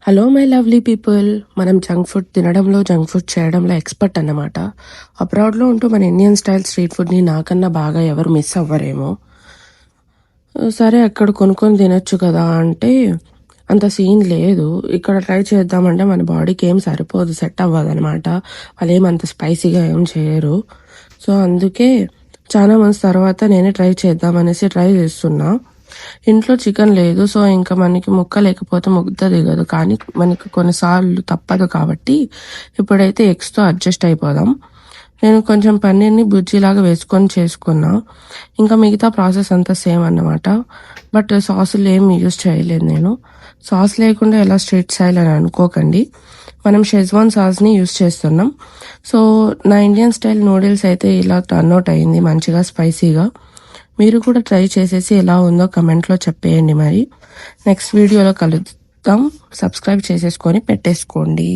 Hello my lovely people. మనం junk food తినడంలో, junk food చేయడంలో ఎక్స్పర్ట్ అన్నమాట. అబ్రాడ్లో ఉంటూ మన ఇండియన్ స్టైల్ స్ట్రీట్ ఫుడ్ని నాకన్నా బాగా ఎవరు మిస్ అవ్వరేమో. సరే అక్కడ కొనుక్కొని తినొచ్చు కదా అంటే అంత సీన్ లేదు. ఇక్కడ ట్రై చేద్దామంటే మన బాడీకి ఏం సరిపోదు, సెట్ అవ్వదు అనమాట. వాళ్ళు ఏమంత స్పైసీగా ఏం చేయరు. సో అందుకే చాలా మంత్స్ తర్వాత నేనే ట్రై చేద్దామనేసి ట్రై చేస్తున్నా. ఇంట్లో చికెన్ లేదు, సో ఇంకా మనకి ముక్క లేకపోతే ముద్ద దిగదు. కానీ మనకి కొన్నిసార్లు తప్పదు కాబట్టి ఇప్పుడైతే ఎగ్స్తో అడ్జస్ట్ అయిపోదాం. నేను కొంచెం పన్నీర్ని బుజ్జిలాగా వేసుకొని చేసుకున్నా. ఇంకా మిగతా ప్రాసెస్ అంతా సేమ్ అన్నమాట. బట్ సాసులు ఏం యూజ్ చేయలేదు నేను. సాస్ లేకుండా ఎలా స్ట్రీట్ స్టైల్ అని అనుకోకండి, మనం షెజ్వాన్ సాస్ని యూజ్ చేస్తున్నాం. సో నా ఇండియన్ స్టైల్ నూడిల్స్ అయితే ఇలా టర్న్అవుట్ అయింది, మంచిగా స్పైసీగా. మీరు కూడా ట్రై చేసేసి ఎలా ఉందో కమెంట్లో చెప్పేయండి. మరి నెక్స్ట్ వీడియోలో కలుద్దాం. సబ్స్క్రైబ్ చేసేసుకొని పెట్టేసుకోండి.